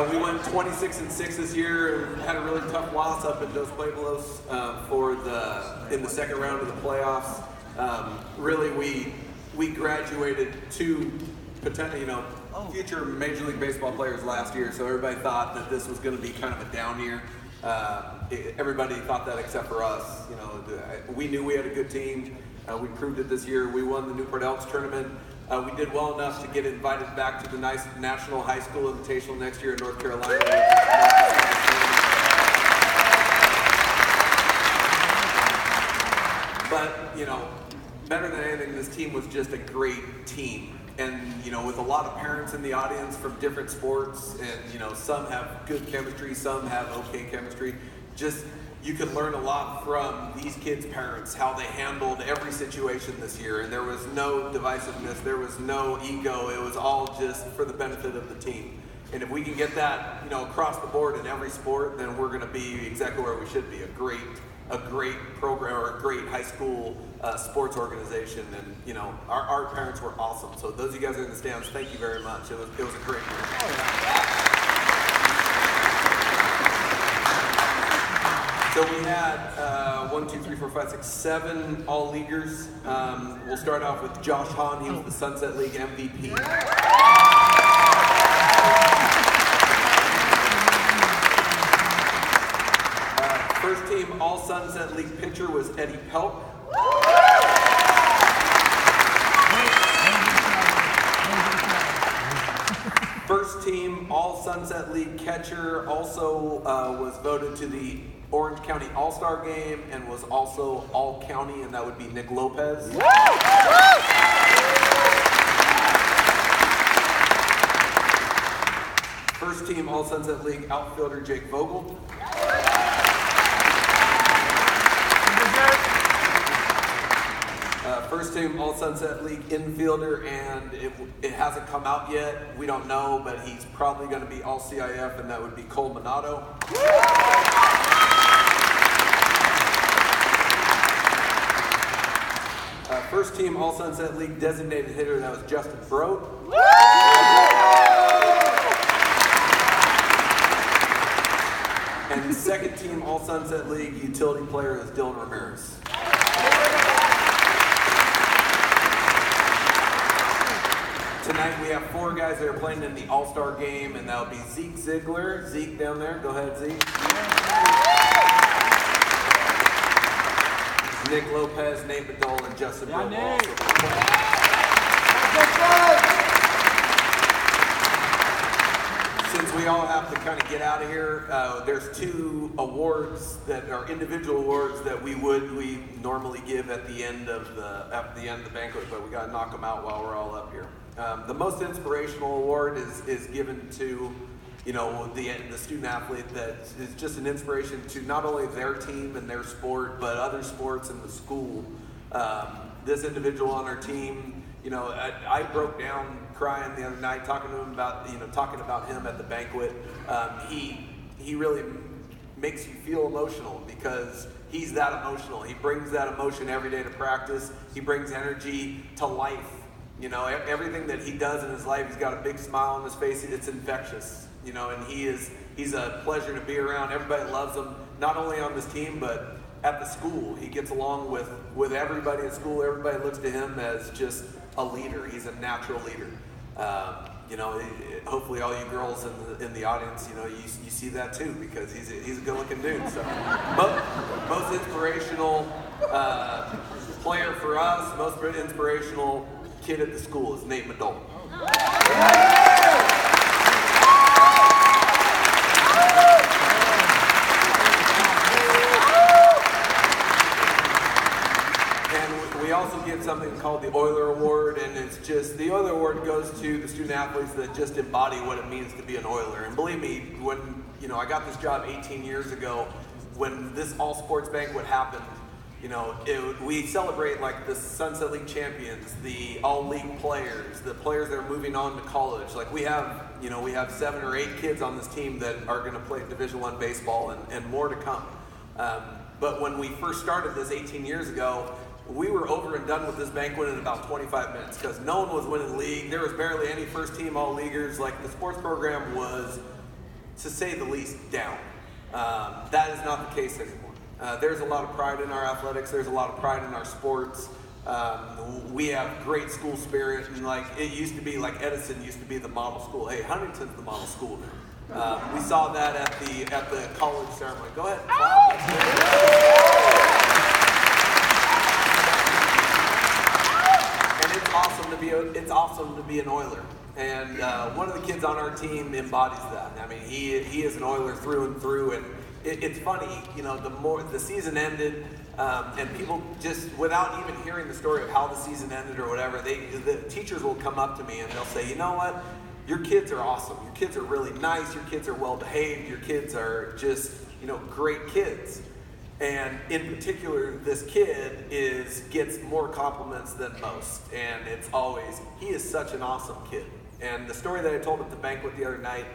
We went 26-6 this year and had a really tough loss up in Dos Pueblos in the second round of the playoffs. Really, we graduated two potential, future Major League Baseball players last year, so everybody thought that this was going to be kind of a down year. Everybody thought that except for us. We knew we had a good team. We proved it this year. We won the Newport Elks tournament. We did well enough to get invited back to the nice National High School Invitational next year in North Carolina. But, better than anything, this team was just a great team. And, with a lot of parents in the audience from different sports, and, some have good chemistry, some have okay chemistry. You could learn a lot from these kids' parents, how they handled every situation this year. And there was no divisiveness, there was no ego, it was all just for the benefit of the team. And if we can get that, across the board in every sport, then we're going to be exactly where we should be, a great program or a great high school sports organization. And, our parents were awesome. So those of you guys in the stands, thank you very much. It was a great year. So we had 7 all-leaguers. We'll start off with Josh Hahn. He was the Sunset League MVP. First team All-Sunset League pitcher was Eddie Pelk. First team All-Sunset League catcher also was voted to the Orange County All-Star Game and was also All-County, and that would be Nick Lopez. First team All-Sunset League outfielder Jake Vogel. First team All-Sunset League infielder, and it hasn't come out yet. We don't know, but he's probably going to be All-CIF, and that would be Cole Minato. First team All-Sunset League designated hitter, that was Justin Broad. And second team All-Sunset League utility player is Dylan Ramirez. Tonight we have 4 guys that are playing in the All-Star game, and that'll be Zeke Ziegler. Zeke down there, go ahead, Zeke. Nick Lopez, Nate Bedole, and Justin Broad. Since we all have to kind of get out of here, there's 2 awards that are individual awards that we normally give at the end of the banquet, but we got to knock them out while we're all up here. The most inspirational award is given to the student athlete that is just an inspiration to not only their team and their sport, but other sports in the school. This individual on our team, I broke down crying the other night talking to him about him at the banquet. He really makes you feel emotional because he's that emotional. He brings that emotion every day to practice. He brings energy to life. Everything that he does in his life, he's got a big smile on his face. It's infectious. And he's a pleasure to be around. Everybody loves him, not only on this team, but at the school. He gets along with everybody at school. Everybody looks to him as just a leader. He's a natural leader. Hopefully all you girls in the audience, you see that too, because he's a good-looking dude. So, most inspirational player for us, most inspirational kid at the school is Nate Bedole. We also get something called the Oiler Award, and it's just, the Oiler Award goes to the student athletes that just embody what it means to be an Oiler. And believe me, when I got this job 18 years ago, when this all sports banquet happened, we celebrate like the Sunset League champions, the all league players, the players that are moving on to college. Like we have 7 or 8 kids on this team that are going to play Division I baseball and more to come. But when we first started this 18 years ago, we were over and done with this banquet in about 25 minutes because no one was winning the league. There was barely any first team all-leaguers. Like the sports program was to say the least, down. That is not the case anymore. There's a lot of pride in our athletics. There's a lot of pride in our sports. We have great school spirit, and like it used to be, like Edison used to be the model school. Hey, Huntington's the model school now. We saw that at the college ceremony. Go ahead. And it's awesome to be an Oiler. And one of the kids on our team embodies that. I mean, he is an Oiler through and through. And it's funny, you know, the season ended, and people just, without even hearing the story of how the season ended or whatever, the teachers will come up to me and they'll say, you know what? Your kids are awesome. Your kids are really nice. Your kids are well behaved. Your kids are just, you know, great kids. And in particular, this kid gets more compliments than most. And it's always, he is such an awesome kid. And the story that I told at the banquet the other night,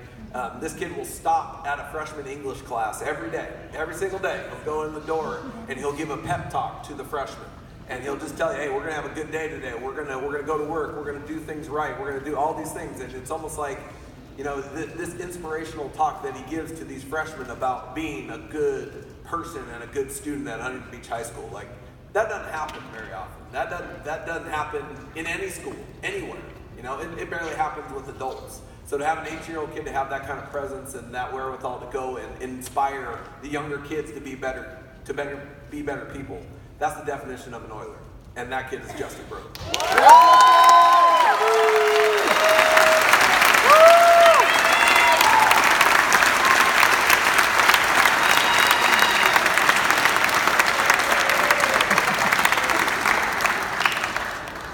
this kid will stop at a freshman English class every day, every single day. He'll go in the door and he'll give a pep talk to the freshmen. And he'll just tell you, hey, we're gonna have a good day today. We're gonna go to work. We're gonna do things right. We're gonna do all these things. And it's almost like, you know, this inspirational talk that he gives to these freshmen about being a good person and a good student at Huntington Beach High School. Like, that doesn't happen very often. That doesn't happen in any school, anywhere. You know, it barely happens with adults. So to have an 18-year-old kid to have that kind of presence and that wherewithal to go and inspire the younger kids to be better people, that's the definition of an Oiler. And that kid is Justin Burke.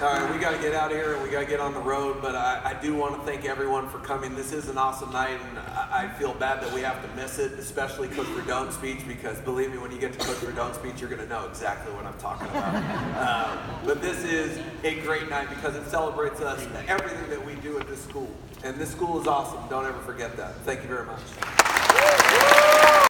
All right, we got to get out of here and we got to get on the road, but I do want to thank everyone for coming. This is an awesome night, and I feel bad that we have to miss it, especially Coach Verdone's speech, because believe me, when you get to Coach Verdone's speech, you're going to know exactly what I'm talking about. But this is a great night because it celebrates us, everything that we do at this school. And this school is awesome. Don't ever forget that. Thank you very much.